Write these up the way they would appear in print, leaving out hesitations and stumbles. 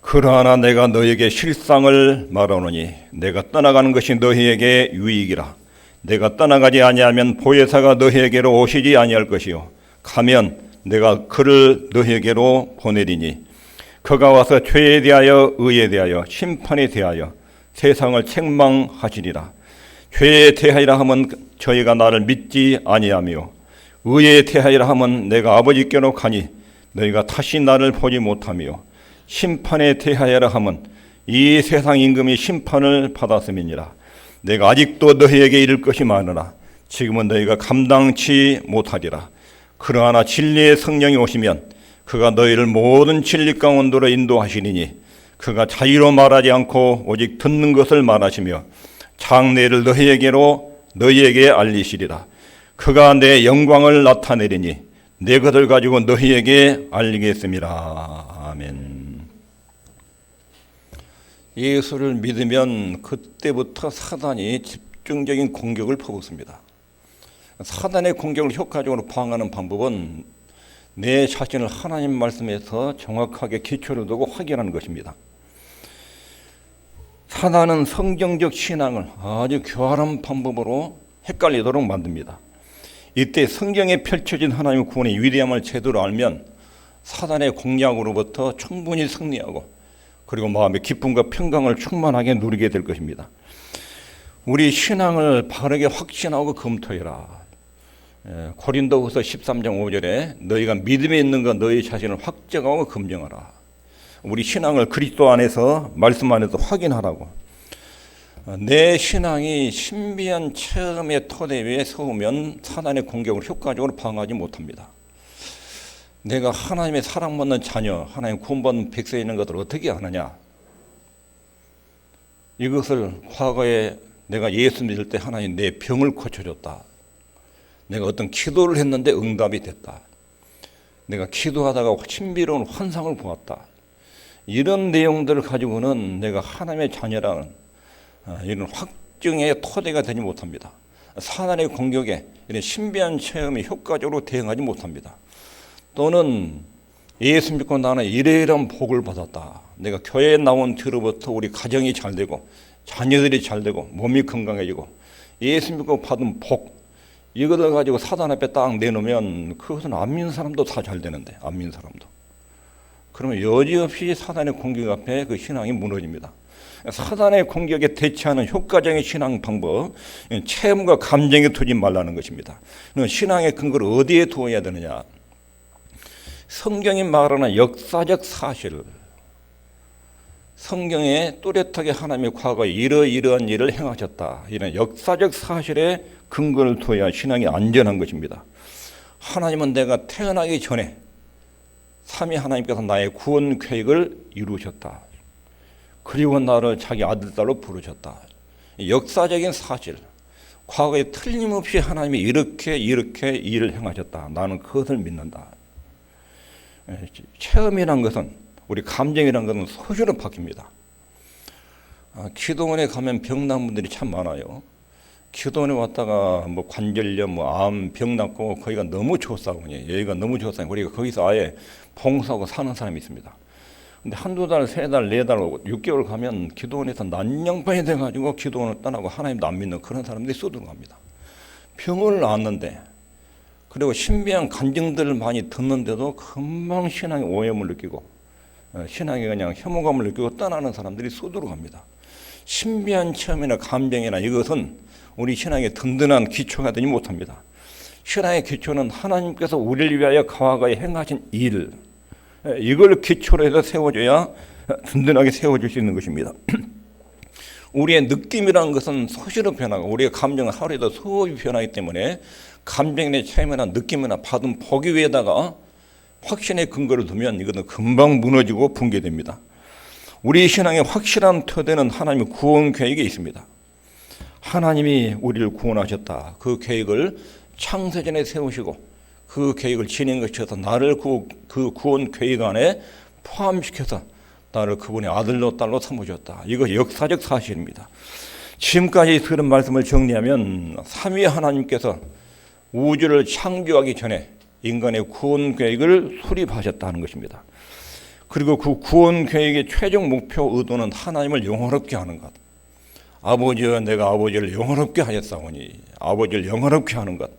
그러나 내가 너에게 실상을 말하노니 내가 떠나가는 것이 너희에게 유익이라. 내가 떠나가지 아니하면 보혜사가 너희에게로 오시지 아니할 것이요 가면 내가 그를 너희에게로 보내리니 그가 와서 죄에 대하여 의에 대하여 심판에 대하여 세상을 책망하시리라. 죄에 대하여라 하면 저희가 나를 믿지 아니하며 의에 대하여라 하면 내가 아버지께로 가니 너희가 다시 나를 보지 못하며 심판에 대하여라 하면 이 세상 임금이 심판을 받았음이니라. 내가 아직도 너희에게 이를 것이 많으나 지금은 너희가 감당치 못하리라. 그러나 진리의 성령이 오시면 그가 너희를 모든 진리 가운데로 인도하시리니 그가 자유로 말하지 않고 오직 듣는 것을 말하시며 장래를 너희에게 알리시리라. 그가 내 영광을 나타내리니 내 것을 가지고 너희에게 알리겠습니다. 아멘. 예수를 믿으면 그때부터 사단이 집중적인 공격을 퍼붓습니다. 사단의 공격을 효과적으로 방어하는 방법은 내 자신을 하나님 말씀에서 정확하게 기초를 두고 확인하는 것입니다. 사단은 성경적 신앙을 아주 교활한 방법으로 헷갈리도록 만듭니다. 이때 성경에 펼쳐진 하나님의 구원의 위대함을 제대로 알면 사단의 공략으로부터 충분히 승리하고 그리고 마음의 기쁨과 평강을 충만하게 누리게 될 것입니다. 우리 신앙을 바르게 확신하고 검토해라. 고린도후서 13장 5절에 너희가 믿음에 있는 것 너희 자신을 확정하고 검증하라. 우리 신앙을 그리스도 안에서 말씀 안에서 확인하라고. 내 신앙이 신비한 체험의 토대 위에 서우면 사단의 공격을 효과적으로 방어하지 못합니다. 내가 하나님의 사랑받는 자녀, 하나님 구원받는 백성이 있는 것을 어떻게 아느냐? 이것을 과거에 내가 예수 믿을 때 하나님 내 병을 고쳐줬다. 내가 어떤 기도를 했는데 응답이 됐다. 내가 기도하다가 신비로운 환상을 보았다. 이런 내용들을 가지고는 내가 하나님의 자녀라는 이런 확증의 토대가 되지 못합니다. 사단의 공격에 이런 신비한 체험에 효과적으로 대응하지 못합니다. 또는 예수 믿고 나는 이러이러한 복을 받았다. 내가 교회에 나온 뒤로부터 우리 가정이 잘 되고 자녀들이 잘 되고 몸이 건강해지고 예수 믿고 받은 복 이것을 가지고 사단 앞에 딱 내놓으면 그것은 안 믿는 사람도 다 잘 되는데 안 믿는 사람도. 그러면 여지없이 사단의 공격 앞에 그 신앙이 무너집니다. 사단의 공격에 대처하는 효과적인 신앙 방법, 체험과 감정에 두지 말라는 것입니다. 신앙의 근거를 어디에 두어야 되느냐? 성경이 말하는 역사적 사실, 성경에 뚜렷하게 하나님의 과거에 이러이러한 일을 행하셨다. 이런 역사적 사실에 근거를 둬야 신앙이 안전한 것입니다. 하나님은 내가 태어나기 전에 삼위 하나님께서 나의 구원 계획을 이루셨다. 그리고 나를 자기 아들, 딸로 부르셨다. 역사적인 사실, 과거에 틀림없이 하나님이 이렇게 일을 행하셨다. 나는 그것을 믿는다. 체험이란 것은 우리 감정이란 것은 소수로 바뀝니다. 기도원에 가면 병난 분들이 참 많아요. 기도원에 왔다가 뭐 관절염, 암, 병 낫고 거기가 너무 좋사오니 여기가 너무 좋사오니 우리가 거기서 아예 봉사하고 사는 사람이 있습니다. 근데 한두 달, 세 달, 네 달, 6개월 가면 기도원에서 난장판이 돼가지고 기도원을 떠나고 하나님도 안 믿는 그런 사람들이 쏟아갑니다. 병을 낳았는데 그리고 신비한 간증들을 많이 듣는데도 금방 신앙의 오염을 느끼고 신앙에 그냥 혐오감을 느끼고 떠나는 사람들이 쏟아갑니다. 신비한 체험이나 감정이나 이것은 우리 신앙의 든든한 기초가 되지 못합니다. 신앙의 기초는 하나님께서 우리를 위하여 과거에 행하신 일, 이걸 기초로 해서 세워줘야 든든하게 세워질 수 있는 것입니다. 우리의 느낌이라는 것은 소시로 변하고 우리의 감정은 하루에도 소위 변하기 때문에 감정의 체험이나 느낌이나 받은 복 위에다가 확신의 근거를 두면 이것은 금방 무너지고 붕괴됩니다. 우리 신앙의 확실한 토대는 하나님의 구원 계획에 있습니다. 하나님이 우리를 구원하셨다. 그 계획을 창세전에 세우시고 그 계획을 진행하셔서 나를 그 구원 계획 안에 포함시켜서 나를 그분의 아들로 딸로 삼으셨다. 이거 역사적 사실입니다. 지금까지 들은 말씀을 정리하면 삼위 하나님께서 우주를 창조하기 전에 인간의 구원 계획을 수립하셨다는 것입니다. 그리고 그 구원 계획의 최종 목표 의도는 하나님을 영화롭게 하는 것. 아버지여 내가 아버지를 영화롭게 하였사오니 아버지를 영화롭게 하는 것.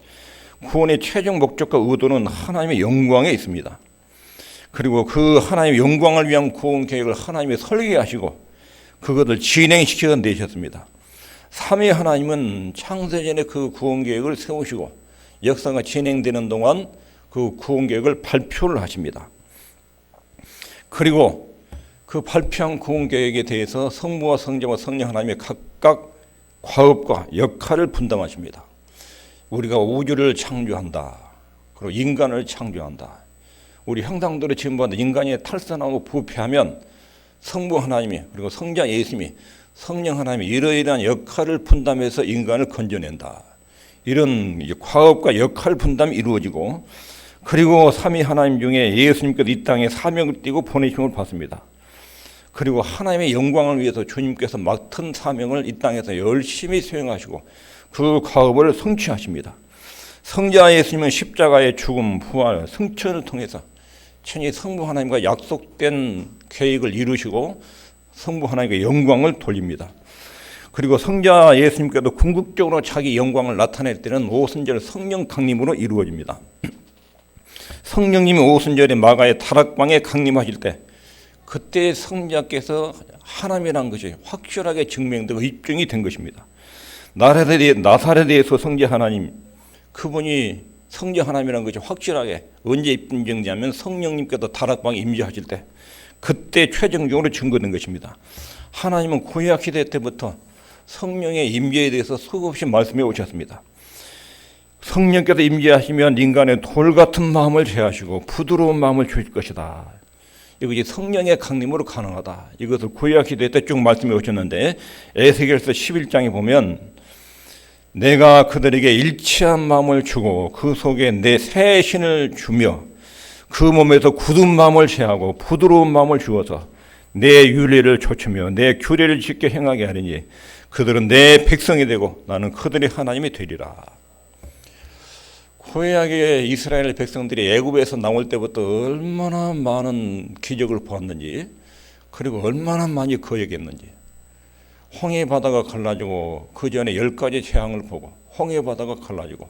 구원의 최종 목적과 의도는 하나님의 영광에 있습니다. 그리고 그 하나님의 영광을 위한 구원 계획을 하나님이 설계하시고 그것을 진행시켜 내셨습니다. 삼위 하나님은 창세전에 그 구원 계획을 세우시고 역사가 진행되는 동안 그 구원 계획을 발표를 하십니다. 그리고 그 발표한 구원 계획에 대해서 성부와 성자와 성령 하나님이 각각 과업과 역할을 분담하십니다. 우리가 우주를 창조한다. 그리고 인간을 창조한다. 우리 형상대로 지음받은 인간이 탈선하고 부패하면 성부 하나님이 그리고 성자 예수님이 성령 하나님이 이러이러한 역할을 분담해서 인간을 건져낸다. 이런 과업과 역할 분담이 이루어지고 그리고 삼위 하나님 중에 예수님께서 이 땅에 사명을 띠고 보내심을 받습니다. 그리고 하나님의 영광을 위해서 주님께서 맡은 사명을 이 땅에서 열심히 수행하시고 그 과업을 성취하십니다. 성자 예수님은 십자가의 죽음, 부활, 승천을 통해서 친히 성부 하나님과 약속된 계획을 이루시고 성부 하나님께 영광을 돌립니다. 그리고 성자 예수님께도 궁극적으로 자기 영광을 나타낼 때는 오순절 성령 강림으로 이루어집니다. 성령님이 오순절에 마가의 다락방에 강림하실 때 그때 성자께서 하나님이라는 것이 확실하게 증명되고 입증이 된 것입니다. 나사렛에서 성자 하나님, 그분이 성자 하나님이라는 것이 확실하게 언제 입증되냐면 성령님께서 다락방에 임재하실 때 그때 최종적으로 증거된 것입니다. 하나님은 구약시대 때부터 성령의 임재에 대해서 수없이 말씀해 오셨습니다. 성령께서 임재하시면 인간의 돌 같은 마음을 제하시고 부드러운 마음을 주실 것이다. 이것이 성령의 강림으로 가능하다. 이것을 구약시대 때 쭉 말씀해 오셨는데 에스겔서 11장에 보면 내가 그들에게 일치한 마음을 주고 그 속에 내 새 신을 주며 그 몸에서 굳은 마음을 제하고 부드러운 마음을 주어서 내 율례를 좇으며 내 규례를 지켜 행하게 하리니 그들은 내 백성이 되고 나는 그들의 하나님이 되리라. 구약의 이스라엘 백성들이 애굽에서 나올 때부터 얼마나 많은 기적을 보았는지 그리고 얼마나 많이 거역했는지 홍해 바다가 갈라지고 그 전에 10가지 재앙을 보고 홍해 바다가 갈라지고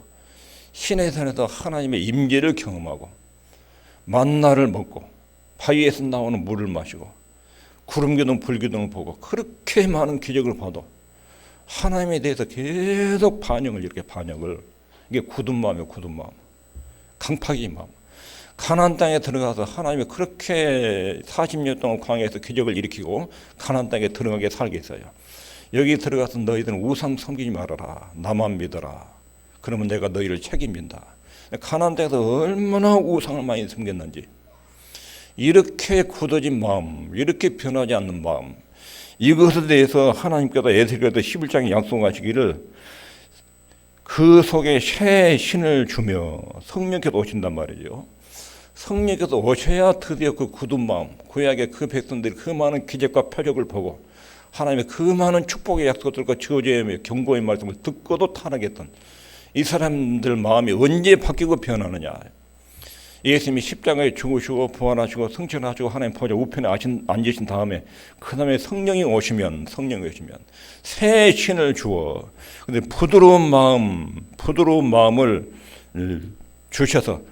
시내산에서 하나님의 임재를 경험하고 만나를 먹고 바위에서 나오는 물을 마시고 구름기둥 불기둥을 보고 그렇게 많은 기적을 봐도 하나님에 대해서 계속 반역을 이게 굳은 마음이에요. 굳은 마음, 강팍이 마음. 가나안 땅에 들어가서 하나님이 그렇게 40년 동안 광야에서 기적을 일으키고 가나안 땅에 들어가게 살게 했어요. 여기 들어가서 너희들은 우상 섬기지 말아라. 나만 믿어라. 그러면 내가 너희를 책임진다. 가나안 땅에서 얼마나 우상을 많이 섬겼는지 이렇게 굳어진 마음, 이렇게 변하지 않는 마음, 이것에 대해서 하나님께서 에스겔서 11장에 약속하시기를 그 속에 새 신을 주며 성령께서 오신단 말이죠. 성령께서 오셔야 드디어 그 굳은 마음, 구약의 그 백성들이 그 많은 기적과 표적을 보고 하나님의 그 많은 축복의 약속들과 저주의 경고의 말씀을 듣고도 타락했던 이 사람들 마음이 언제 바뀌고 변하느냐. 예수님이 십자가에 죽으시고 부활하시고 승천하시고 하나님 보좌 우편에 앉으신 다음에 그 다음에 성령이 오시면 새 신을 주어 근데 부드러운 마음을 주셔서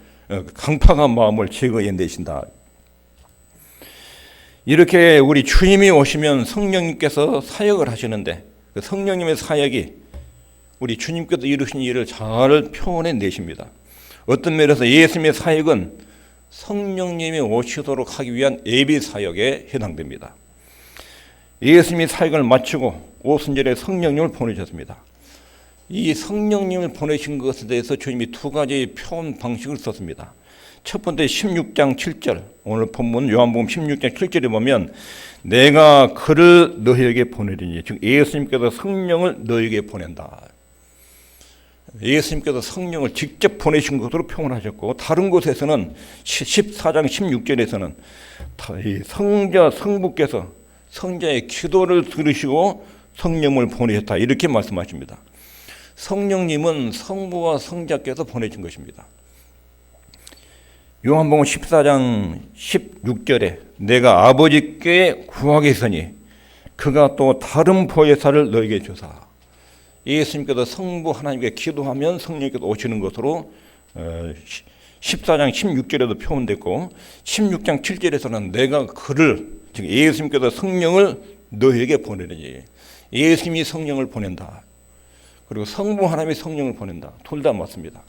강팍한 마음을 제거해 내신다. 이렇게 우리 주님이 오시면 성령님께서 사역을 하시는데 그 성령님의 사역이 우리 주님께서 이루신 일을 잘 표현해 내십니다. 어떤 면에서 예수님의 사역은 성령님이 오시도록 하기 위한 예비 사역에 해당됩니다. 예수님이 사역을 마치고 오순절에 성령님을 보내셨습니다. 이 성령님을 보내신 것에 대해서 주님이 두 가지 표현 방식을 썼습니다. 첫 번째 16장 7절, 오늘 본문 요한복음 16장 7절에 보면 내가 그를 너희에게 보내리니, 즉 예수님께서 성령을 너희에게 보낸다. 예수님께서 성령을 직접 보내신 것으로 표현하셨고, 다른 곳에서는 14장 16절에서는 성부께서 성자의 기도를 들으시고 성령을 보내셨다, 이렇게 말씀하십니다. 성령님은 성부와 성자께서 보내신 것입니다. 요한복음 14장 16절에 내가 아버지께 구하겠으니 그가 또 다른 보혜사를 너에게 주사. 예수님께서 성부 하나님께 기도하면 성령께서 오시는 것으로 14장 16절에도 표현됐고 16장 7절에서는 내가 그를, 즉 예수님께서 성령을 너에게 보내느니, 예수님이 성령을 보낸다. 그리고 성부 하나님이 성령을 보낸다. 둘 다 맞습니다.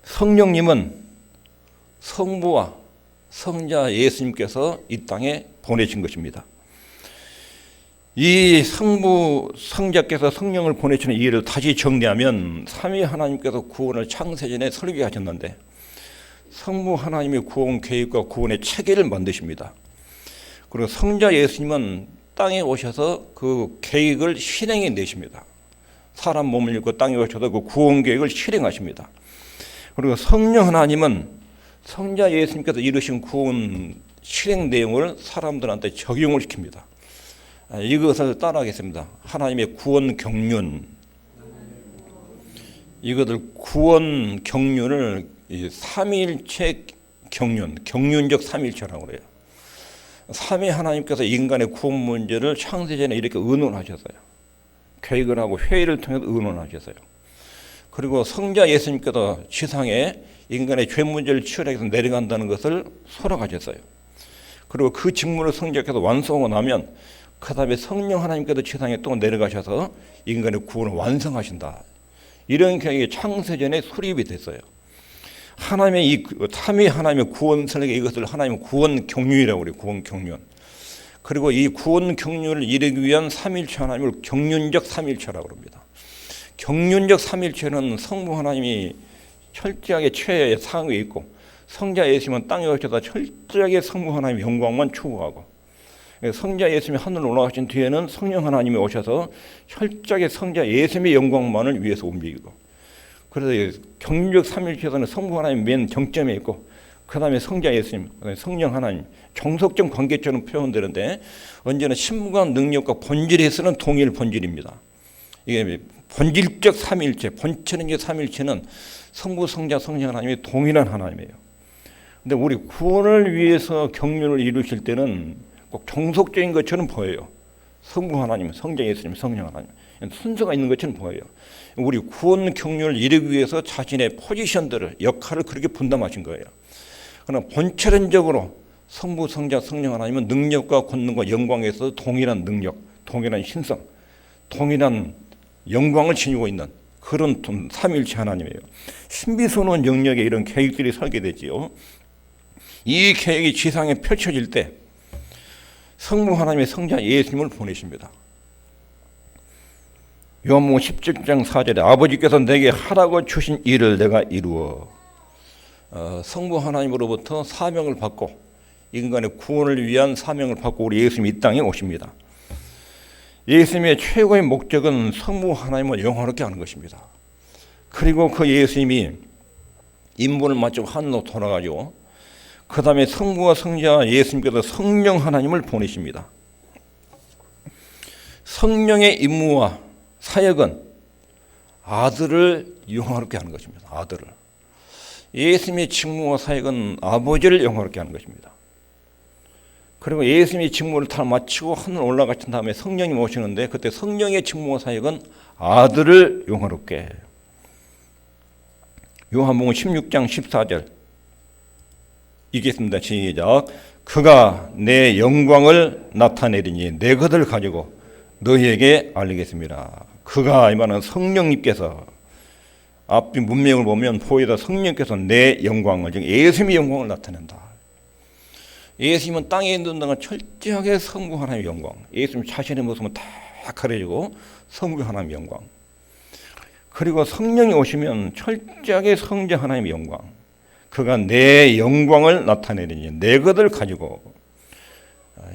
성령님은 성부와 성자 예수님께서 이 땅에 보내신 것입니다. 이 성부, 성자께서 성령을 보내시는 이유를 다시 정리하면 삼위 하나님께서 구원을 창세전에 설계하셨는데 성부 하나님의 구원 계획과 구원의 체계를 만드십니다. 그리고 성자 예수님은 땅에 오셔서 그 계획을 실행해 내십니다. 사람 몸을 입고 땅에 오셔서 그 구원 계획을 실행하십니다. 그리고 성령 하나님은 성자 예수님께서 이루신 구원 실행 내용을 사람들한테 적용을 시킵니다. 이것을 따라하겠습니다. 하나님의 구원 경륜, 이것을 구원 경륜을 삼위일체 경륜, 경륜적 삼위일체라고 그래요. 삼위 하나님께서 인간의 구원 문제를 창세전에 이렇게 의논하셨어요. 계획을 하고 회의를 통해서 의논하셨어요. 그리고 성자 예수님께서 지상에 인간의 죄 문제를 치유하기 위해서 내려간다는 것을 설명하셨어요. 그리고 그 직무를 성자께서 완성하고 나면 그 다음에 성령 하나님께서 지상에 또 내려가셔서 인간의 구원을 완성하신다. 이런 계획이 창세전에 수립이 됐어요. 하나님의 이 삼위 하나님의 구원 설계, 이것을 하나님의 구원 경륜이라고 그래요. 구원 경륜. 그리고 이 구원 경륜을 이루기 위한 삼일체 하나님을 경륜적 삼일체라고 합니다. 경륜적 삼일체는 성부 하나님이 철저하게 최의 상위에 있고 성자 예수님은 땅에 오셔서 철저하게 성부 하나님의 영광만 추구하고, 성자 예수님이 하늘로 올라가신 뒤에는 성령 하나님이 오셔서 철저하게 성자 예수님의 영광만을 위해서 움직이고, 그래서 경륜적 삼일체에서는 성부 하나님 맨 정점에 있고 그 다음에 성자 예수님, 성령 하나님, 종속적 관계처럼 표현되는데 언제나 신분과 능력과 본질에서는 동일 본질입니다. 이게 본질적 삼일체, 본체적 삼일체는 성부, 성자, 성령 하나님이 동일한 하나님이에요. 근데 우리 구원을 위해서 경륜을 이루실 때는 꼭 종속적인 것처럼 보여요. 성부 하나님, 성자 예수님, 성령 하나님, 순서가 있는 것처럼 보여요. 우리 구원 경륜을 이루기 위해서 자신의 포지션들을, 역할을 그렇게 분담하신 거예요. 그러나 본체론적으로 성부, 성자, 성령 하나님은 능력과 권능과 영광에서 동일한 능력, 동일한 신성, 동일한 영광을 지니고 있는 그런 삼일체 하나님이에요. 신비스러운 영역에 이런 계획들이 설계되지요. 이 계획이 지상에 펼쳐질 때 성부 하나님의 성자 예수님을 보내십니다. 요한복음 17장 4절에 아버지께서 내게 하라고 주신 일을 내가 이루어. 성부 하나님으로부터 사명을 받고 인간의 구원을 위한 사명을 받고 우리 예수님이 이 땅에 오십니다. 예수님의 최고의 목적은 성부 하나님을 영화롭게 하는 것입니다. 그리고 그 예수님이 인문을 마치고 하늘로 돌아가죠. 그 다음에 성부와 성자 예수님께서 성령 하나님을 보내십니다. 성령의 임무와 사역은 아들을 영화롭게 하는 것입니다. 아들을. 예수님의 직무와 사역은 아버지를 영화롭게 하는 것입니다. 그리고 예수님이 직무를 다 마치고 하늘 올라가신 다음에 성령이 오시는데 그때 성령의 직무와 사역은 아들을 영화롭게. 요한복음 16장 14절 읽겠습니다. 시작. 그가 내 영광을 나타내리니 내 것을 가지고 너희에게 알리겠습니다. 그가 이 말은 성령님께서 앞뒤 문맥을 보면 보이다 성령께서 내 영광을, 즉 예수님의 영광을 나타낸다. 예수님은 땅에 있는 동안 철저하게 성부 하나님의 영광, 예수님 자신의 모습은 다 가려지고 성부 하나님의 영광, 그리고 성령이 오시면 철저하게 성자 하나님의 영광, 그가 내 영광을 나타내리니 내 것을 가지고.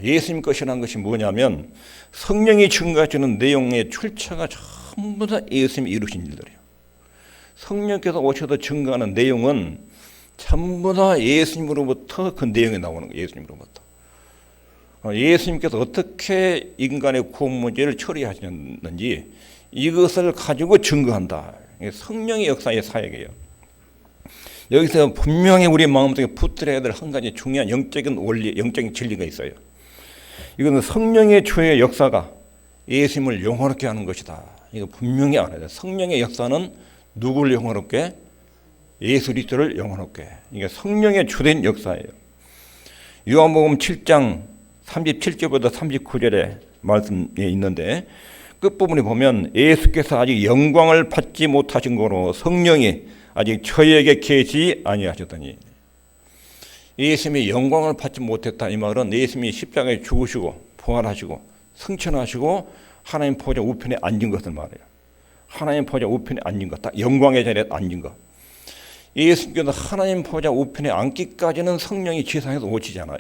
예수님 것이라는 것이 뭐냐면 성령이 증거하시는 내용의 출처가 전부 다 예수님이 이루신 일들이에요. 성령께서 오셔서 증거하는 내용은 전부 다 예수님으로부터 그 내용이 나오는 거예요. 예수님으로부터. 예수님께서 어떻게 인간의 구원 문제를 처리하셨는지 이것을 가지고 증거한다. 성령의 역사의 사역이에요. 여기서 분명히 우리 마음속에 붙들어야 될 한 가지 중요한 영적인 원리, 영적인 진리가 있어요. 이거는 성령의 주의 역사가 예수님을 영화롭게 하는 것이다. 이거 분명히 알아야 돼요. 성령의 역사는 누구를 영화롭게? 예수 그리스도를 영화롭게. 이게 성령의 주된 역사예요. 요한복음 7장 37절부터 39절에 말씀에 있는데 끝부분에 보면 예수께서 아직 영광을 받지 못하신 거로 성령이 아직 저희에게 계시지 아니하셨더니, 예수님이 영광을 받지 못했다 이 말은 예수님이 십자가에 죽으시고 부활하시고 승천하시고 하나님 보좌 우편에 앉은 것을 말해요. 하나님 보좌 우편에 앉은 것, 딱 영광의 자리에 앉은 것. 예수님께서 하나님 보좌 우편에 앉기까지는 성령이 지상에서 오시잖아요.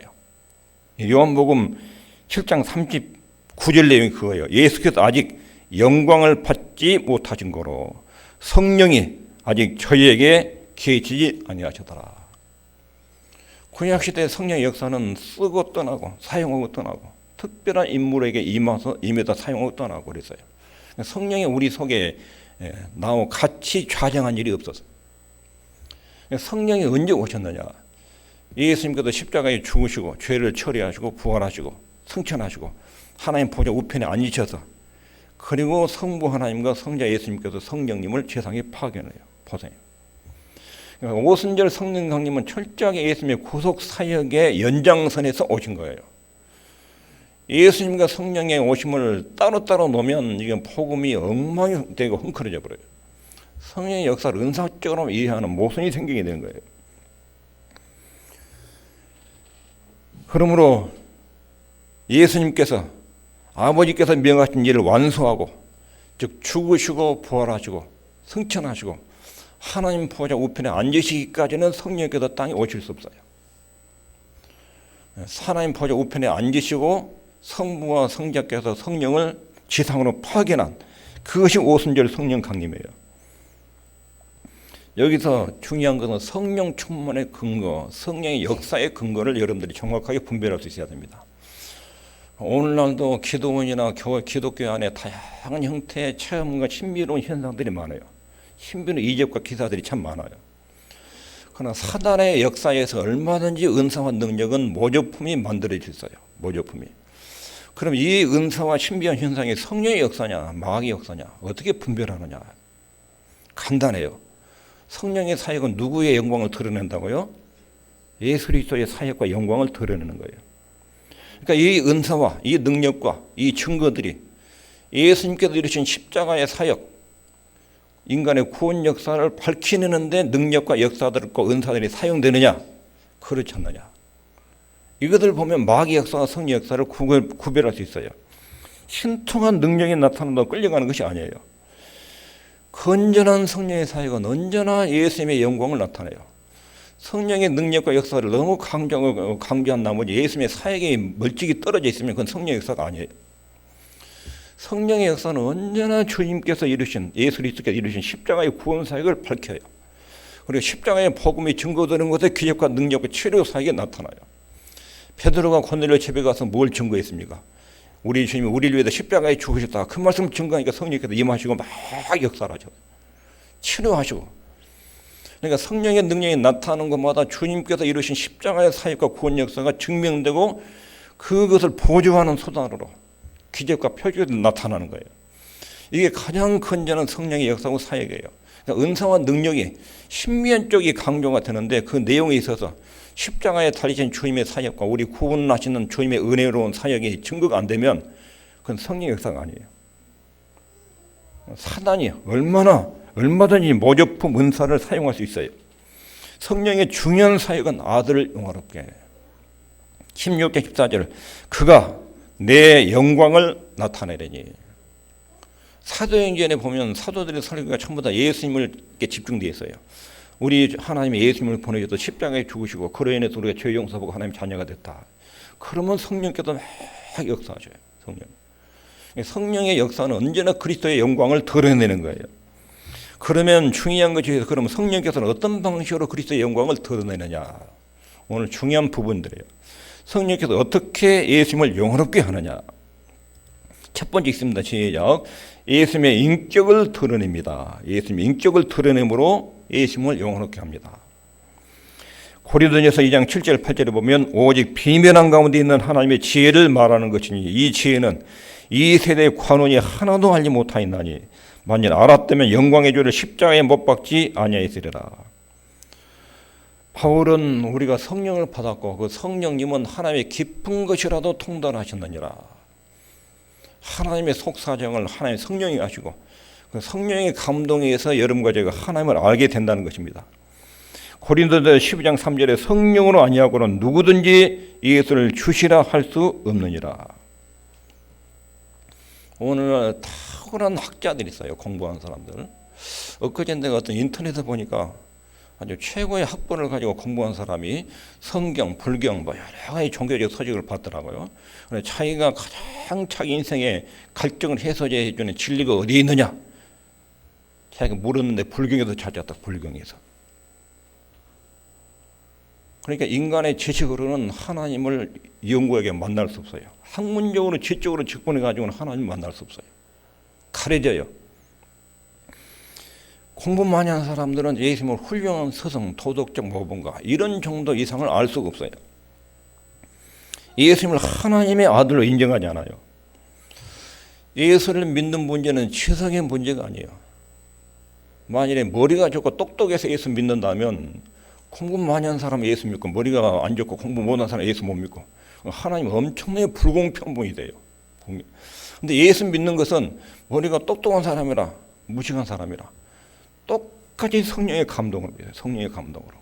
요한복음 7장 39절 내용이 그거예요. 예수께서 아직 영광을 받지 못하신 거로 성령이 아직 저희에게 계시지 아니하셨더라. 구약시대의 성령의 역사는 쓰고 떠나고 사용하고 떠나고 특별한 인물에게 임해서 사용하고 떠나고 그랬어요. 성령이 우리 속에 나와 같이 좌정한 일이 없었어요. 성령이 언제 오셨느냐? 예수님께서 십자가에 죽으시고 죄를 처리하시고 부활하시고 승천하시고 하나님 보좌 우편에 앉으셔서, 그리고 성부 하나님과 성자 예수님께서 성령님을 세상에 파견해요. 보세요. 그러니까 오순절 성령 강림은 철저하게 예수님의 구속 사역의 연장선에서 오신 거예요. 예수님과 성령의 오심을 따로따로 놓으면 이게 복음이 엉망이 되고 헝클어져 버려요. 성령의 역사를 은사적으로 이해하는 모순이 생기게 되는 거예요. 그러므로 예수님께서 아버지께서 명하신 일을 완수하고, 즉 죽으시고 부활하시고 승천하시고 하나님 보좌 우편에 앉으시기까지는 성령께서 땅에 오실 수 없어요. 하나님 보좌 우편에 앉으시고 성부와 성자께서 성령을 지상으로 파견한 그것이 오순절 성령 강림이에요. 여기서 중요한 것은 성령 충만의 근거, 성령의 역사의 근거를 여러분들이 정확하게 분별할 수 있어야 됩니다. 오늘날도 기도원이나 기독교 안에 다양한 형태의 체험과 신비로운 현상들이 많아요. 신비로운 이적과 기사들이 참 많아요. 그러나 사단의 역사에서 얼마든지 은사와 능력은 모조품이 만들어질 수 있어요. 모조품이. 그럼 이 은사와 신비한 현상이 성령의 역사냐 마귀의 역사냐 어떻게 분별하느냐? 간단해요. 성령의 사역은 누구의 영광을 드러낸다고요? 예수 그리스도의 사역과 영광을 드러내는 거예요. 그러니까 이 은사와 이 능력과 이 증거들이 예수님께서 이루신 십자가의 사역, 인간의 구원 역사를 밝히는데 능력과 역사들과 은사들이 사용되느냐? 그렇지 않느냐? 이것을 보면 마귀 역사와 성령 역사를 구별할 수 있어요. 신통한 능력이 나타난다고 끌려가는 것이 아니에요. 건전한 성령의 사역은 언제나 예수님의 영광을 나타내요. 성령의 능력과 역사를 너무 강조한 나머지 예수님의 사역이 멀찍이 떨어져 있으면 그건 성령의 역사가 아니에요. 성령의 역사는 언제나 주님께서 이루신, 예수 그리스도께서 이루신 십자가의 구원 사역을 밝혀요. 그리고 십자가의 복음이 증거되는 것에 기적과 능력과 치료 사역이 나타나요. 베드로가 고넬료 집에 가서 뭘 증거했습니까? 우리 주님이 우리를 위해서 십자가에 죽으셨다. 그 말씀을 증거하니까 성령께서 임하시고 막 역사를 하죠. 치료하시고. 그러니까 성령의 능력이 나타나는 것마다 주님께서 이루신 십자가의 사역과 구원 역사가 증명되고 그것을 보조하는 수단으로 기적과 표적이 나타나는 거예요. 이게 가장 건전한 성령의 역사고 사역이에요. 그러니까 은사와 능력이 신비한 쪽이 강조가 되는데 그 내용에 있어서 십자가에 달리신 주님의 사역과 우리 구원하시는 주님의 은혜로운 사역이 증거가 안 되면 그건 성령의 역사가 아니에요. 사단이 얼마든지 모조품 은사를 사용할 수 있어요. 성령의 중요한 사역은 아들을 영화롭게. 16절 14절 그가 내 영광을 나타내려니. 사도행전에 보면 사도들의 설교가 전부 다 예수님을 집중되어 있어요. 우리 하나님이 예수님을 보내셔서 십자가에 죽으시고 그로 인해서 우리가 죄 용서받고 하나님 자녀가 됐다. 그러면 성령께서 막 역사하셔요. 성령의 역사는 언제나 그리스도의 영광을 드러내는 거예요. 그러면 중요한 것이 그러면 성령께서는 어떤 방식으로 그리스도의 영광을 드러내느냐. 오늘 중요한 부분들이에요. 성령께서 어떻게 예수님을 영화롭게 하느냐. 첫 번째 있습니다. 시작. 예수님의 인격을 드러냅니다. 예수님의 인격을 드러내므로 예수님을 영화롭게 합니다. 고린도전서 2장 7절 8절에 보면 오직 비면한 가운데 있는 하나님의 지혜를 말하는 것이니 이 지혜는 이 세대의 관원이 하나도 알지 못하였나니 만일 알았다면 영광의 주를 십자가에 못 박지 아니하였으리라. 바울은 우리가 성령을 받았고 그 성령님은 하나님의 깊은 것이라도 통달하셨느니라. 하나님의 속사정을 하나님의 성령이 아시고 그 성령의 감동에 의해서 여러분과 제가 하나님을 알게 된다는 것입니다. 고린도전서 12장 3절에 성령으로 아니하고는 누구든지 예수를 주시라 할 수 없느니라. 오늘 탁월한 학자들이 있어요. 공부하는 사람들. 엊그제 내가 어떤 인터넷에 보니까 아주 최고의 학벌을 가지고 공부한 사람이 성경, 불경, 여러 가지 종교적 서적을 봤더라고요. 자기가 가장 자기 인생의 갈증을 해소해 주는 진리가 어디에 있느냐? 자기가 물었는데 불경에서 찾았다. 불경에서. 그러니까 인간의 지식으로는 하나님을 영구하게 만날 수 없어요. 학문적으로 지적으로 접근해 가지고는 하나님을 만날 수 없어요. 가려져요. 공부 많이 하는 사람들은 예수님을 훌륭한 스승, 도덕적 모범가 이런 정도 이상을 알 수가 없어요. 예수님을 하나님의 아들로 인정하지 않아요. 예수를 믿는 문제는 지성의 문제가 아니에요. 만일에 머리가 좋고 똑똑해서 예수 믿는다면 공부 많이 한 사람은 예수 믿고 머리가 안 좋고 공부 못한 사람은 예수 못 믿고 하나님 엄청나게 불공평분이 돼요. 근데 예수 믿는 것은 머리가 똑똑한 사람이라 무식한 사람이라 똑같이 성령의 감동을 믿어요. 성령의 감동으로.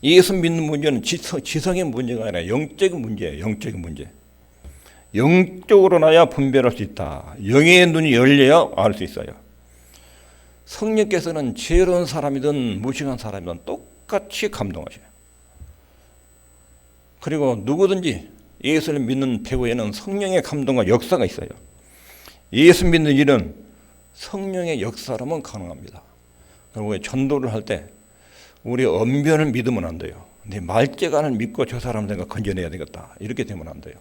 예수 믿는 문제는 지성의 문제가 아니라 영적인 문제예요. 영적인 문제. 영적으로 나야 분별할 수 있다. 영의 눈이 열려야 알 수 있어요. 성령께서는 지혜로운 사람이든 무식한 사람이든 똑같이 감동하셔요. 그리고 누구든지 예수를 믿는 배후에는 성령의 감동과 역사가 있어요. 예수 믿는 일은 성령의 역사라면 가능합니다. 그리고 전도를 할 때 우리 언변을 믿으면 안 돼요. 내 말재간을 믿고 저 사람 내가 건져내야 되겠다. 이렇게 되면 안 돼요.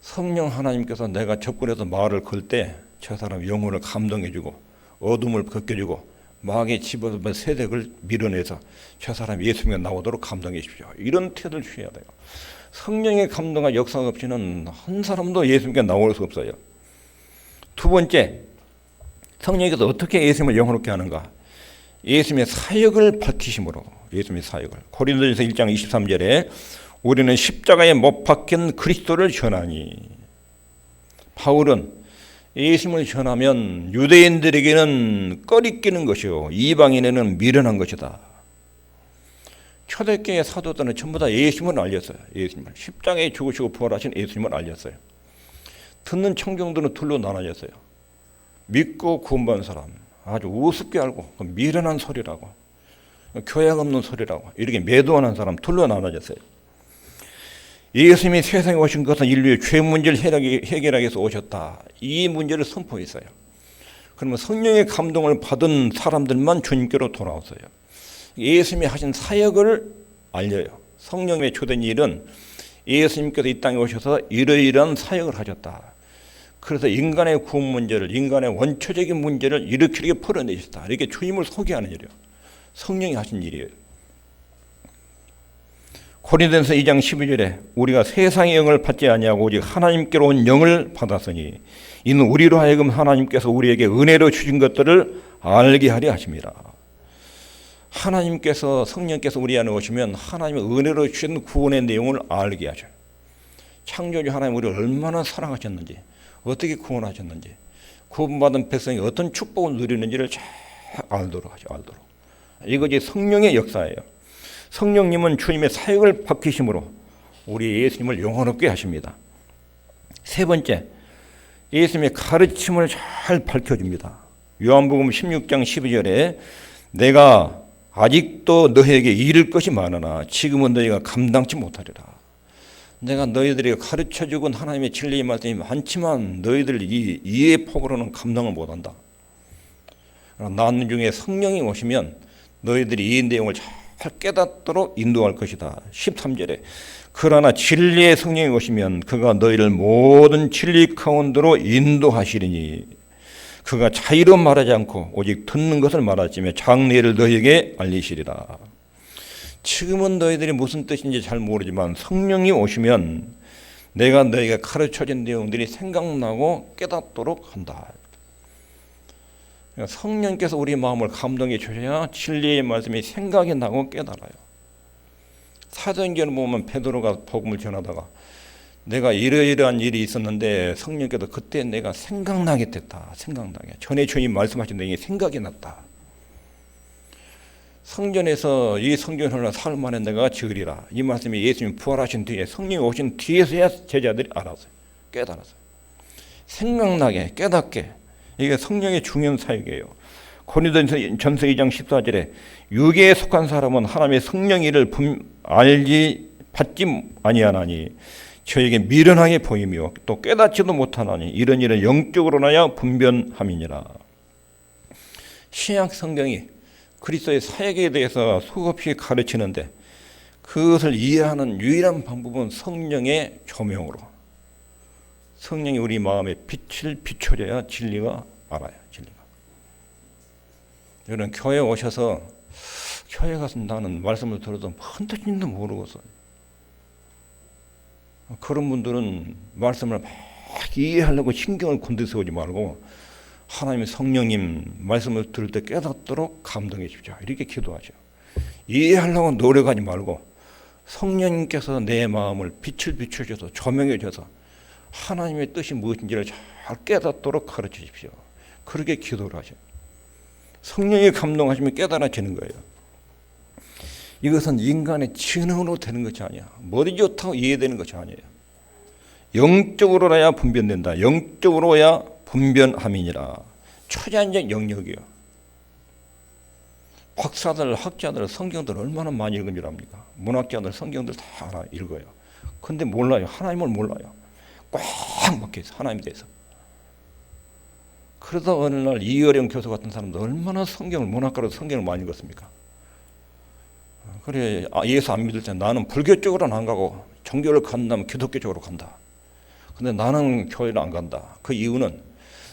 성령 하나님께서 내가 접근해서 말을 걸 때 저 사람 영혼을 감동해주고 어둠을 벗겨주고 마귀의 집어서 세력을 밀어내서 저 사람이 예수님에 나오도록 감동해 주십시오. 이런 태도를 취해야 돼요. 성령의 감동과 역사가 없이는 한 사람도 예수님께 나올 수 없어요. 두 번째, 성령께서 어떻게 예수님을 영원롭게 하는가? 예수님의 사역을 밝히심으로. 예수님의 사역을. 고린도전서 1장 23절에 우리는 십자가에 못 박힌 그리스도를 전하니. 바울은 예수님을 전하면 유대인들에게는 꺼리끼는 것이요 이방인에는 미련한 것이다. 초대교회 사도들은 전부 다 예수님을 알렸어요. 예수님을. 십자가에 죽으시고 부활하신 예수님을 알렸어요. 듣는 청중들은 둘로 나눠졌어요. 믿고 구원받은 사람, 아주 우습게 알고 미련한 소리라고, 교양 없는 소리라고 이렇게 매도하는 사람 둘로 나눠졌어요. 예수님이 세상에 오신 것은 인류의 죄 문제를 해결하기 위해서 오셨다. 이 문제를 선포했어요. 그러면 성령의 감동을 받은 사람들만 주님께로 돌아왔어요. 예수님이 하신 사역을 알려요. 성령의 주된 일은 예수님께서 이 땅에 오셔서 이러이러한 사역을 하셨다. 그래서 인간의 구원 문제를, 인간의 원초적인 문제를 이렇게 풀어내셨다. 이렇게 주님을 소개하는 일이에요. 성령이 하신 일이에요. 고린도전서 2장 12절에 우리가 세상의 영을 받지 아니하고 오직 하나님께로 온 영을 받았으니 이는 우리로 하여금 하나님께서 우리에게 은혜로 주신 것들을 알게 하려 하심이라. 하나님께서 성령께서 우리 안에 오시면 하나님의 은혜로 주신 구원의 내용을 알게 하셔요. 창조주 하나님 우리를 얼마나 사랑하셨는지, 어떻게 구원하셨는지, 구원받은 백성이 어떤 축복을 누리는지를 잘 알도록 하죠. 알도록. 이것이 성령의 역사예요. 성령님은 주님의 사역을 밝히심으로 우리 예수님을 영원롭게 하십니다. 세 번째, 예수님의 가르침을 잘 밝혀줍니다. 요한복음 16장 12절에 내가 아직도 너희에게 이를 것이 많으나 지금은 너희가 감당치 못하리라. 내가 너희들에게 가르쳐주건 하나님의 진리의 말씀이 많지만 너희들 이 이해의 폭으로는 감당을 못한다. 나는 중에 성령이 오시면 너희들이 이 내용을 잘 깨닫도록 인도할 것이다. 13절에 그러나 진리의 성령이 오시면 그가 너희를 모든 진리 가운데로 인도하시리니 그가 자의로 말하지 않고 오직 듣는 것을 말하지며 장래를 너희에게 알리시리라. 지금은 너희들이 무슨 뜻인지 잘 모르지만 성령이 오시면 내가 너희에게 가르쳐진 내용들이 생각나고 깨닫도록 한다. 그러니까 성령께서 우리 마음을 감동해 주셔야 진리의 말씀이 생각이 나고 깨달아요. 사도행전을 보면 베드로가 복음을 전하다가 내가 이러이러한 일이 있었는데 성령께서 그때 내가 생각나게 됐다. 생각나게. 전에 주님 말씀하신 내용이 생각이 났다. 성전에서 이 성전을 사흘 만에 내가 지으리라. 이 말씀이 예수님이 부활하신 뒤에 성령이 오신 뒤에서야 제자들이 알았어요. 깨달았어요. 생각나게 깨닫게. 이게 성령의 중요한 사역이에요. 고린도전서 2장 14절에 육에 속한 사람은 하나님의 성령이를 받지 아니하나니 저에게 미련하게 보이며 또 깨닫지도 못하나니 이런 일은 영적으로나야 분변함이니라. 신약 성경이 그리스도의 사역에 대해서 수없이 가르치는데 그것을 이해하는 유일한 방법은 성령의 조명으로, 성령이 우리 마음에 빛을 비춰줘야 진리가 알아요. 진리가. 여러분 교회 오셔서 교회 가서 나는 말씀을 들어도 무슨 뜻인지도 모르고서 그런 분들은 말씀을 막 이해하려고 신경을 곤두세우지 말고 하나님의 성령님 말씀을 들을 때 깨닫도록 감동해 주십시오. 이렇게 기도하죠. 이해하려고 노력하지 말고 성령님께서 내 마음을 빛을 비춰줘서 조명해 줘서 하나님의 뜻이 무엇인지를 잘 깨닫도록 가르쳐 주십시오. 그렇게 기도를 하죠. 성령이 감동하시면 깨달아지는 거예요. 이것은 인간의 지능으로 되는 것이 아니야. 머리 좋다고 이해되는 것이 아니에요. 영적으로야 분별된다. 영적으로야 분변함이니라. 초자연적 영역이요. 박사들, 학자들, 성경들 얼마나 많이 읽은 줄 압니까? 문학자들 성경들 다 알아 읽어요. 근데 몰라요. 하나님을 몰라요. 꽉 막혀있어. 하나님에 대해서. 그러다 어느 날 이어령 교수 같은 사람도 얼마나 성경을, 문학가로도 성경을 많이 읽었습니까? 그래, 예수 안 믿을 때 나는 불교 쪽으로는 안 가고 종교를 간다면 기독교 쪽으로 간다. 근데 나는 교회를 안 간다. 그 이유는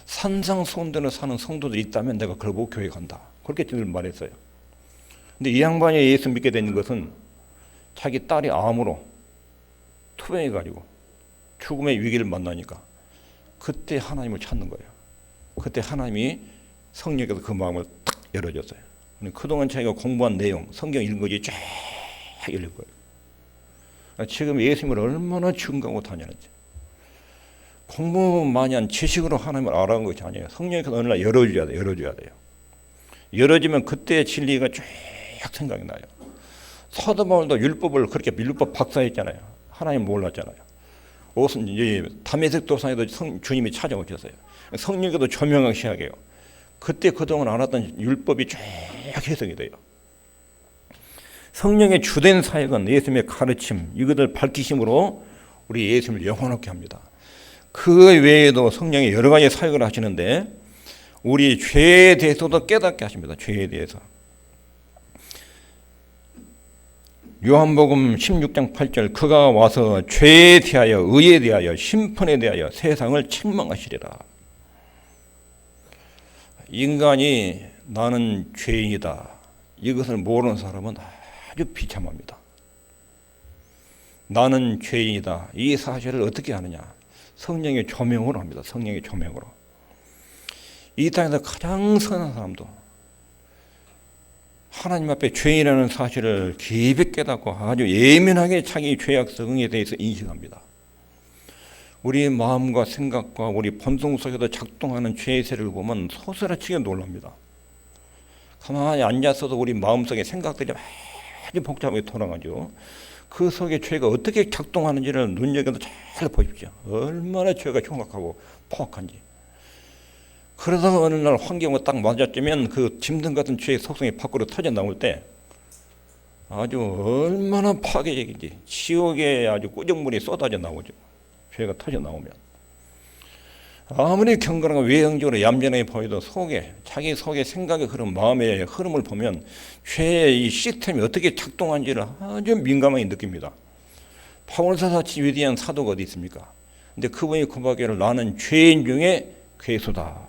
산상수훈대로 사는 성도들이 있다면 내가 그걸 보고 교회 간다. 그렇게 늘 말했어요. 근데 이 양반이 예수 믿게 된 것은 자기 딸이 암으로 투병해가지고 죽음의 위기를 만나니까 그때 하나님을 찾는 거예요. 그때 하나님이 성령께서 그 마음을 딱 열어줬어요. 그동안 자기가 공부한 내용, 성경 읽은 것이 쫙 열릴 거예요. 지금 예수님을 얼마나 증거하고 다니는지. 공부 많이 한 지식으로 하나님을 알아간 것이 아니에요. 성령께서 어느 날 열어줘야 돼요. 열어줘야 돼요. 열어지면 그때 진리가 쫙 생각이 나요. 사도 바울도 율법을 그렇게 율법 박사했잖아요. 하나님 몰랐잖아요. 다메섹 도상에도 주님이 찾아오셨어요. 성령께도 조명하기 시작해요. 그때 그동안 알았던 율법이 쫙 해석이 돼요. 성령의 주된 사역은 예수님의 가르침, 이것을 밝히심으로 우리 예수님을 영원하게 합니다. 그 외에도 성령이 여러 가지 사역을 하시는데 우리 죄에 대해서도 깨닫게 하십니다. 죄에 대해서. 요한복음 16장 8절 그가 와서 죄에 대하여 의에 대하여 심판에 대하여 세상을 책망하시리라. 인간이 나는 죄인이다. 이것을 모르는 사람은 아주 비참합니다. 나는 죄인이다. 이 사실을 어떻게 하느냐? 성령의 조명으로 합니다. 성령의 조명으로. 이 땅에서 가장 선한 사람도 하나님 앞에 죄인이라는 사실을 깊이 깨닫고 아주 예민하게 자기 죄악성에 대해서 인식합니다. 우리 마음과 생각과 우리 본성 속에서 작동하는 죄의 세를 보면 소스라치게 놀랍니다. 가만히 앉아서도 우리 마음속에 생각들이 아주 복잡하게 돌아가죠. 그 속에 죄가 어떻게 작동하는지를 눈여겨서 잘 보십시오. 얼마나 죄가 흉악하고 포악한지. 그러다가 어느 날 환경을 딱 맞았으면 그 짐승 같은 죄의 속성이 밖으로 터져 나올 때 아주 얼마나 파괴적인지 지옥에 아주 꾸정물이 쏟아져 나오죠. 죄가 터져 나오면 아무리 경건하고 외형적으로 얌전하게 보여도 속에 자기 속에 생각의 흐름, 마음의 흐름을 보면 죄의 이 시스템이 어떻게 작동하는지를 아주 민감하게 느낍니다. 바울사같이 위대한 사도가 어디 있습니까? 근데 그분이 고백하기를 나는 죄인 중에 괴수다.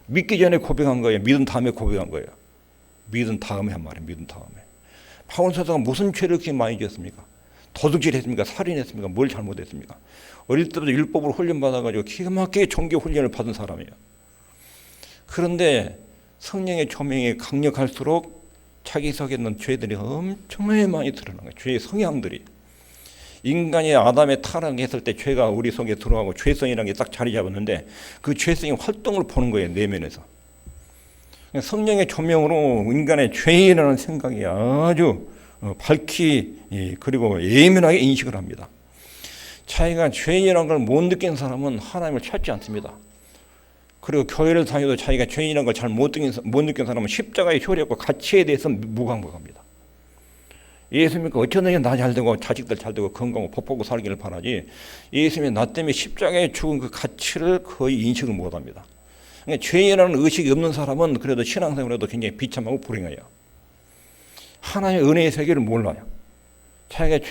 믿기 전에 고백한 거예요? 믿은 다음에 고백한 거예요? 믿은 다음에 한 말이에요. 믿은 다음에. 바울 사도가 무슨 죄를 그렇게 많이 지었습니까? 도둑질했습니까? 살인했습니까? 뭘 잘못했습니까? 어릴 때부터 율법으로 훈련받아가지고 기가 막히게 종교 훈련을 받은 사람이에요. 그런데 성령의 조명이 강력할수록 자기 속에 있는 죄들이 엄청나게 많이 드러나는 거예요. 죄의 성향들이. 인간이 아담의 타락했을 때 죄가 우리 속에 들어가고 죄성이라는 게 딱 자리 잡았는데 그 죄성이 활동을 보는 거예요. 내면에서. 성령의 조명으로 인간의 죄라는 생각이 아주 밝히 그리고 예민하게 인식을 합니다. 자기가 죄인이라는 걸 못 느낀 사람은 하나님을 찾지 않습니다. 그리고 교회를 다녀도 자기가 죄인이라는 걸 잘 못 느낀 사람은 십자가의 효력과 가치에 대해서 무감각합니다. 예수 믿고 어쩌면 나 잘되고 자식들 잘되고 건강하고 복보고 살기를 바라지 예수님이 나 때문에 십자가에 죽은 그 가치를 거의 인식을 못합니다. 그러니까 죄인이라는 의식이 없는 사람은 그래도 신앙생활에도 굉장히 비참하고 불행해요. 하나님의 은혜의 세계를 몰라요. 자기가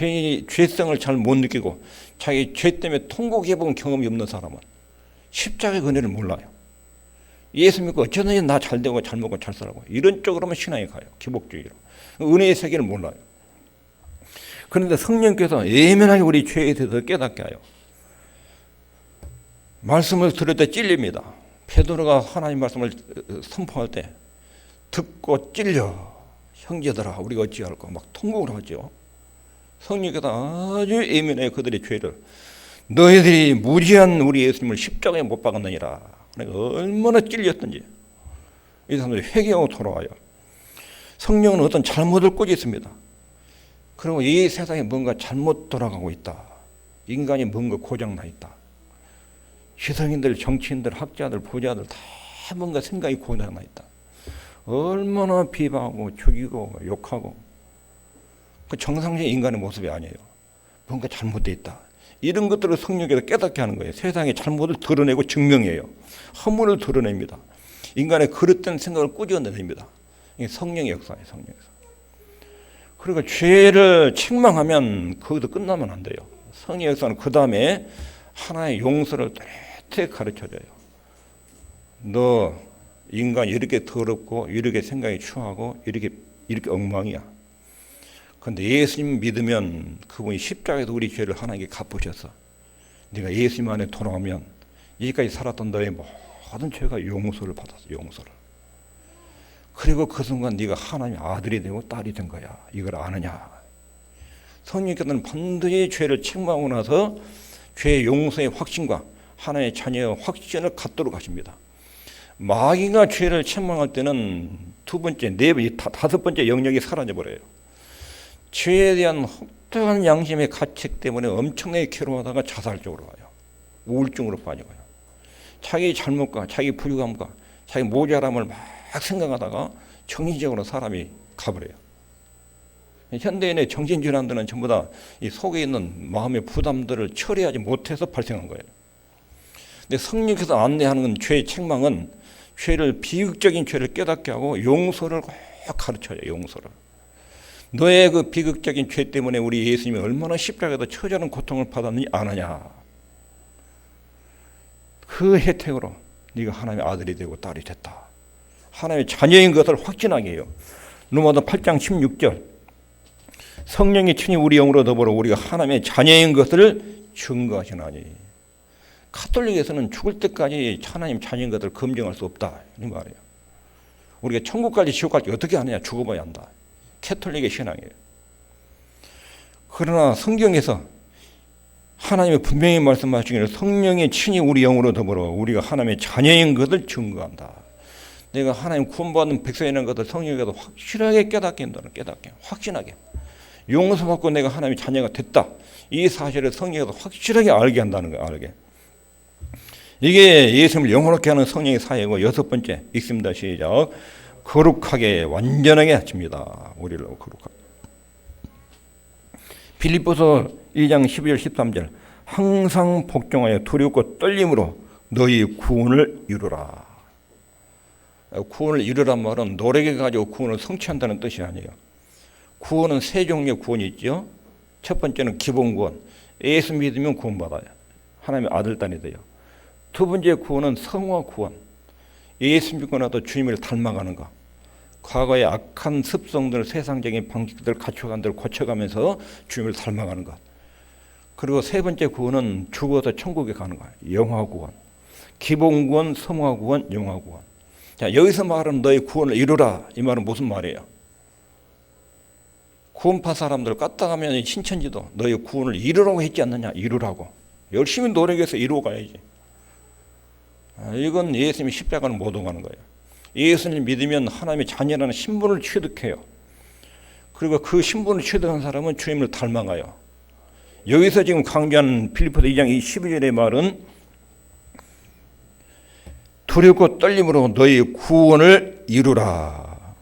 죄성을 잘 못 느끼고 자기 죄 때문에 통곡해본 경험이 없는 사람은 십자가의 은혜를 몰라요. 예수 믿고 어쩌더니 나 잘되고 잘 먹고 잘 살고 이런 쪽으로만 신앙이 가요. 기복주의로. 은혜의 세계를 몰라요. 그런데 성령께서 예민하게 우리 죄에 대해서 깨닫게 하여 말씀을 들을 때 찔립니다. 베드로가 하나님 말씀을 선포할 때 듣고 찔려 형제들아 우리가 어찌할까 막 통곡을 하죠. 성령께서 아주 예민하게 그들의 죄를 너희들이 무지한 우리 예수님을 십자가에 못 박았느니라. 그러니까 얼마나 찔렸던지 이 사람들이 회개하고 돌아와요. 성령은 어떤 잘못을 꾸짖습니다. 그리고 이 세상에 뭔가 잘못 돌아가고 있다. 인간이 뭔가 고장나 있다. 지성인들, 정치인들, 학자들, 부자들 다 뭔가 생각이 고장나 있다. 얼마나 비방하고 죽이고 욕하고 그 정상적인 인간의 모습이 아니에요. 뭔가 잘못되어 있다. 이런 것들을 성령께서 깨닫게 하는 거예요. 세상의 잘못을 드러내고 증명해요. 허물을 드러냅니다. 인간의 그릇된 생각을 꾸짖어냅니다. 이게 성령의 역사예요. 성령에서. 그리고 죄를 책망하면 거기서 끝나면 안 돼요. 성령의 역사는 그 다음에 하나의 용서를 뚜렷하게 가르쳐줘요. 너 인간이 이렇게 더럽고 이렇게 생각이 추하고 이렇게 엉망이야. 그런데 예수님 믿으면 그분이 십자가에서 우리 죄를 하나님께 갚으셔서 네가 예수님 안에 돌아오면 이제까지 살았던 너의 모든 죄가 용서를 받았어. 용서를. 그리고 그 순간 네가 하나님의 아들이 되고 딸이 된 거야. 이걸 아느냐. 성령께서는 반드시 죄를 책망하고 나서 죄의 용서의 확신과 하나님의 자녀의 확신을 갖도록 하십니다. 마귀가 죄를 책망할 때는 두 번째, 네 번째, 다섯 번째 영역이 사라져버려요. 죄에 대한 혹독한 양심의 가책 때문에 엄청나게 괴로워하다가 자살 쪽으로 가요. 우울증으로 빠져가요. 자기 잘못과 자기 부유함과 자기 모자람을 막 생각하다가 정신적으로 사람이 가버려요. 현대인의 정신질환들은 전부 다 이 속에 있는 마음의 부담들을 처리하지 못해서 발생한 거예요. 근데 성령께서 안내하는 죄의 책망은 죄를 비극적인 죄를 깨닫게 하고 용서를 꼭 가르쳐요. 용서를. 너의 그 비극적인 죄 때문에 우리 예수님이 얼마나 십자가에서 처절한 고통을 받았는지 아느냐. 그 혜택으로 네가 하나님의 아들이 되고 딸이 됐다. 하나님의 자녀인 것을 확신하게 해요. 로마서 8장 16절 성령이 친히 우리 영으로 더불어 우리가 하나님의 자녀인 것을 증거하시나니. 가톨릭에서는 죽을 때까지 하나님 자녀인 것을 검증할 수 없다. 이 말이에요. 우리가 천국 갈지 지옥 갈지 어떻게 하느냐. 죽어봐야 한다. 캐톨릭의 신앙이에요. 그러나 성경에서 하나님이 분명히 말씀하시기를 성령이 친히 우리 영으로 더불어 우리가 하나님의 자녀인 것을 증거한다. 내가 하나님 구원받은 백성이라는 것을 성령에서 확실하게 깨닫게 한다는 깨닫게 확신하게 용서받고 내가 하나님의 자녀가 됐다. 이 사실을 성령에서 확실하게 알게 한다는 거예요. 알게. 이게 예수님을 영원하게 하는 성령의 사역이고 여섯 번째 읽습니다. 시작. 거룩하게 완전하게 하십니다. 우리를 거룩하게. 빌립보서 2장 12절 13절 항상 복종하여 두렵고 떨림으로 너희 구원을 이루라. 구원을 이루란 말은 노력해 가지고 구원을 성취한다는 뜻이 아니에요. 구원은 세 종류의 구원이 있죠. 첫 번째는 기본 구원. 예수 믿으면 구원받아요. 하나님의 아들 딸이 돼요. 두 번째 구원은 성화 구원. 예수 믿고 나도 주님을 닮아가는 것. 과거의 악한 습성들, 세상적인 방식들, 가치관들을 고쳐가면서 주님을 닮아가는 것. 그리고 세 번째 구원은 죽어서 천국에 가는 거예요. 영화 구원. 기본 구원, 성화 구원, 영화 구원. 자, 여기서 말하는 너의 구원을 이루라. 이 말은 무슨 말이에요? 구원파 사람들 까딱하면 신천지도 너의 구원을 이루라고 했지 않느냐? 이루라고. 열심히 노력해서 이루어가야지. 이건 예수님이 십자가는 못 오가는 거예요. 예수님을 믿으면 하나님의 자녀라는 신분을 취득해요. 그리고 그 신분을 취득한 사람은 주님을 닮아가요. 여기서 지금 강조한 빌립보서 2장 12절의 말은 두렵고 떨림으로 너희 구원을 이루라.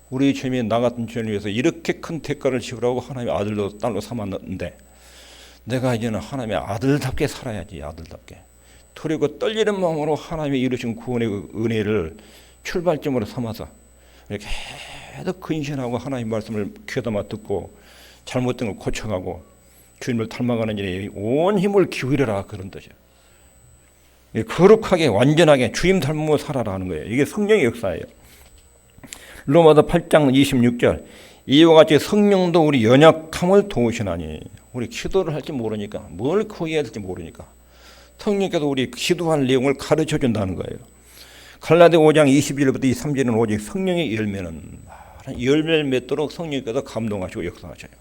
우리 주님이 나 같은 죄인을 위해서 이렇게 큰 대가를 지불하고 하나님의 아들로 딸로 삼았는데 내가 이제는 하나님의 아들답게 살아야지. 아들답게. 두렵고 떨리는 마음으로 하나님이 이루신 구원의 은혜를 출발점으로 삼아서 이렇게 계속 근신하고 하나님 말씀을 귀담아 듣고 잘못된 걸 고쳐가고 주님을 닮아가는 일에 온 힘을 기울여라, 그런 뜻이에요. 거룩하게 완전하게 주님 닮으며 살아라 하는 거예요. 이게 성령의 역사예요. 로마서 8장 26절 이와 같이 성령도 우리 연약함을 도우시나니. 우리 기도를 할지 모르니까 뭘 구해야 될지 모르니까 성령께서 우리 기도할 내용을 가르쳐 준다는 거예요. 갈라디아 5장 21절부터 23절은 오직 성령의 열매는 열매를 맺도록 성령께서 감동하시고 역사하셔요.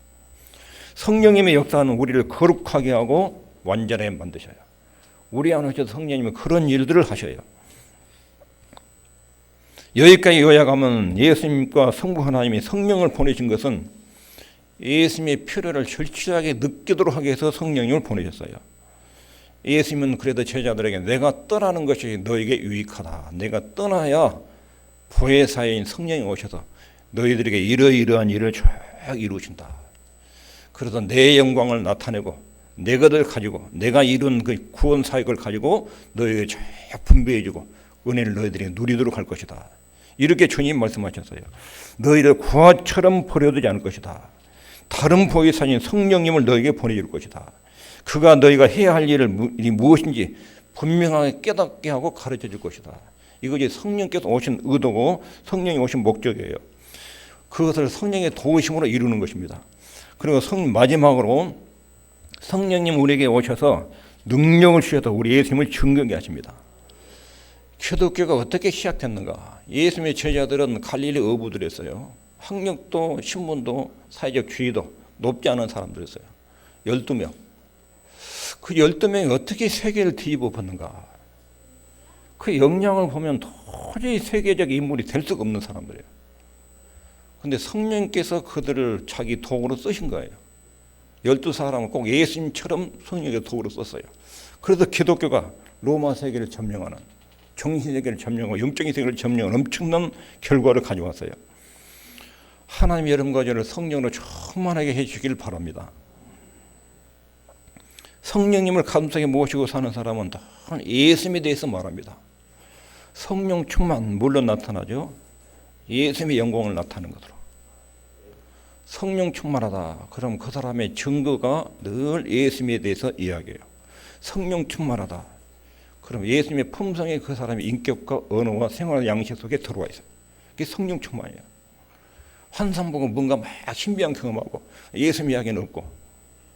성령님의 역사는 우리를 거룩하게 하고 완전하게 만드셔요. 우리 안에 오셔서 성령님은 그런 일들을 하셔요. 여기까지 요약하면 예수님과 성부 하나님이 성령을 보내신 것은 예수님의 필요를 절실하게 느끼도록 하기 위해서 성령님을 보내셨어요. 예수님은 그래도 제자들에게 내가 떠나는 것이 너에게 유익하다. 내가 떠나야 보혜사인 성령이 오셔서 너희들에게 이러이러한 일을 쫙 이루신다. 그래서 내 영광을 나타내고 내 것을 가지고 내가 이룬 그 구원 사역을 가지고 너희에게 쫙 분배해주고 은혜를 너희들이 누리도록 할 것이다. 이렇게 주님 말씀하셨어요. 너희를 구하처럼 버려두지 않을 것이다. 다른 보혜사인 성령님을 너희에게 보내줄 것이다. 그가 너희가 해야 할 일이 무엇인지 분명하게 깨닫게 하고 가르쳐 줄 것이다. 이것이 성령께서 오신 의도고 성령이 오신 목적이에요. 그것을 성령의 도우심으로 이루는 것입니다. 그리고 마지막으로 성령님 우리에게 오셔서 능력을 주셔서 우리 예수님을 증거하게 하십니다. 기독교가 어떻게 시작됐는가? 예수님의 제자들은 갈릴리 어부들이었어요. 학력도 신분도 사회적 지위도 높지 않은 사람들이었어요. 12명. 그 12명이 어떻게 세계를 뒤집어 봤는가? 그 역량을 보면 도저히 세계적 인물이 될 수가 없는 사람들이에요. 그런데 성령께서 그들을 자기 도구로 쓰신 거예요. 12사람은 꼭 예수님처럼 성령의 도구로 썼어요. 그래서 기독교가 로마 세계를 점령하는, 정신 세계를 점령하고 영적인 세계를 점령하는 엄청난 결과를 가져왔어요. 하나님 여러분과 저를 성령으로 충만하게 해주시길 바랍니다. 성령님을 가슴속에 모시고 사는 사람은 다 예수님에 대해서 말합니다. 성령 충만 물론 나타나죠. 예수님의 영광을 나타내는 것으로. 성령 충만하다. 그럼 그 사람의 증거가 늘 예수님에 대해서 이야기해요. 성령 충만하다. 그럼 예수님의 품성이 그 사람의 인격과 언어와 생활 양식 속에 들어와 있어요. 그게 성령 충만이에요. 환상 보고 뭔가 막 신비한 경험하고 예수님 이야기는 없고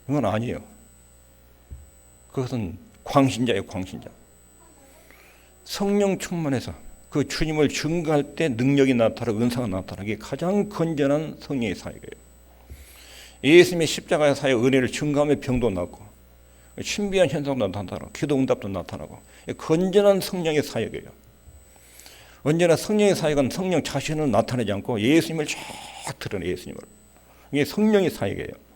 이건 아니에요. 그것은 광신자예요, 광신자. 성령 충만해서 그 주님을 증거할 때 능력이 나타나고 은사가 나타나기 가장 건전한 성령의 사역이에요. 예수님의 십자가의 사역 은혜를 증거하며 병도 낫고 신비한 현상도 나타나고 기도 응답도 나타나고 건전한 성령의 사역이에요. 언제나 성령의 사역은 성령 자신을 나타내지 않고 예수님을 쫙 드러내 예수님을. 이게 성령의 사역이에요.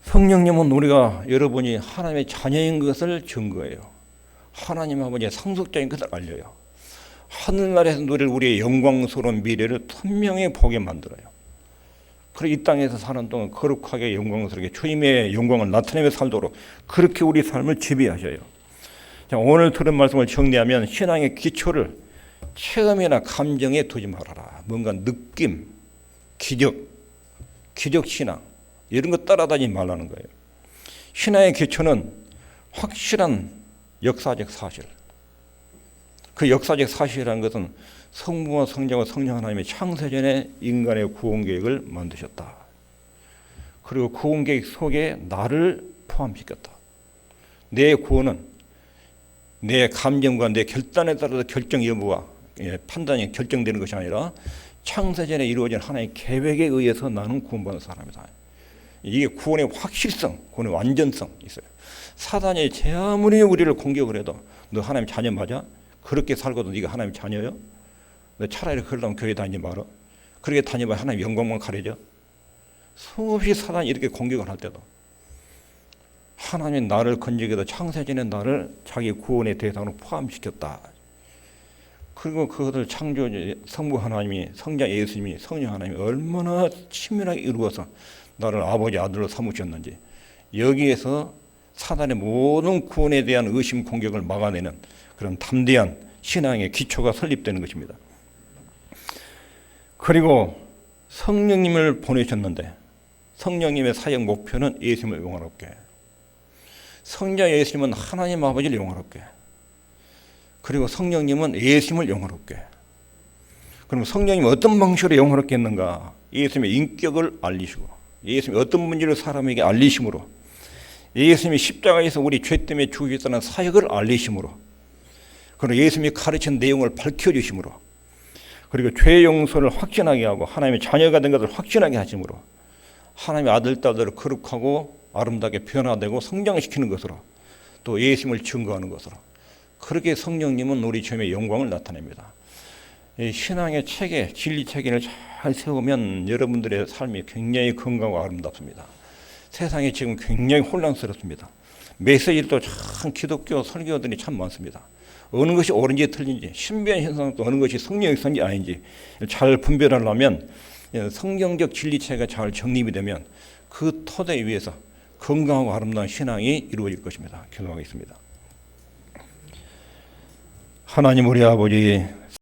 성령님은 우리가 여러분이 하나님의 자녀인 것을 증거해요. 하나님 아버지의 상속자인 것을 알려요. 하늘나라에서 누릴 우리의 영광스러운 미래를 선명히 보게 만들어요. 그리고 이 땅에서 사는 동안 거룩하게 영광스럽게 주님의 영광을 나타내며 살도록 그렇게 우리 삶을 지배하셔요. 자, 오늘 들은 말씀을 정리하면 신앙의 기초를 체험이나 감정에 두지 말아라. 뭔가 느낌, 기적 신앙 이런 거 따라다니지 말라는 거예요. 신앙의 기초는 확실한 역사적 사실, 그 역사적 사실이라는 것은 성부와 성자와 성령 하나님의 창세전에 인간의 구원 계획을 만드셨다. 그리고 구원 계획 속에 나를 포함시켰다. 내 구원은 내 감정과 내 결단에 따라서 결정 여부가 판단이 결정되는 것이 아니라 창세전에 이루어진 하나님의 계획에 의해서 나는 구원받은 사람이다. 이게 구원의 확실성, 구원의 완전성 있어요. 사단이 제 아무리 우리를 공격을 해도 너 하나님 자녀 맞아? 그렇게 살고도 네가 하나님 자녀요? 너 차라리 그러려면 교회 다니지 마라. 그렇게 다니면 하나님 영광만 가려져. 수없이 사단이 이렇게 공격을 할 때도 하나님이 나를 건지게도 창세전에 나를 자기 구원의 대상으로 포함시켰다. 그리고 그것을 창조 성부 하나님이, 성자 예수님이, 성령 하나님이 얼마나 친밀하게 이루어서 나를 아버지 아들로 삼으셨는지, 여기에서 사단의 모든 구원에 대한 의심 공격을 막아내는 그런 담대한 신앙의 기초가 설립되는 것입니다. 그리고 성령님을 보내셨는데 성령님의 사역 목표는 예수님을 영화롭게, 성자 예수님은 하나님 아버지를 영화롭게, 그리고 성령님은 예수님을 영화롭게. 그럼 성령님은 어떤 방식으로 영화롭게 했는가? 예수님의 인격을 알리시고, 예수님이 어떤 분인지를 사람에게 알리심으로, 예수님이 십자가에서 우리 죄 때문에 죽으셨다는 사역을 알리심으로, 그리고 예수님이 가르친 내용을 밝혀주심으로, 그리고 죄 용서를 확신하게 하고 하나님의 자녀가 된 것을 확신하게 하심으로, 하나님의 아들, 딸들을 거룩하고 아름답게 변화되고 성장시키는 것으로, 또 예수님을 증거하는 것으로, 그렇게 성령님은 우리 주님의 영광을 나타냅니다. 이 신앙의 체계, 진리 체계를 잘 세우면 여러분들의 삶이 굉장히 건강하고 아름답습니다. 세상이 지금 굉장히 혼란스럽습니다. 메시지도 참 기독교 설교들이 참 많습니다. 어느 것이 옳은지 틀린지, 신비한 현상도 어느 것이 성령의 선이 아닌지 잘 분별하려면 성경적 진리 체계가 잘 정립이 되면 그 토대 위에서 건강하고 아름다운 신앙이 이루어질 것입니다. 기도하겠습니다. 하나님 우리 아버지,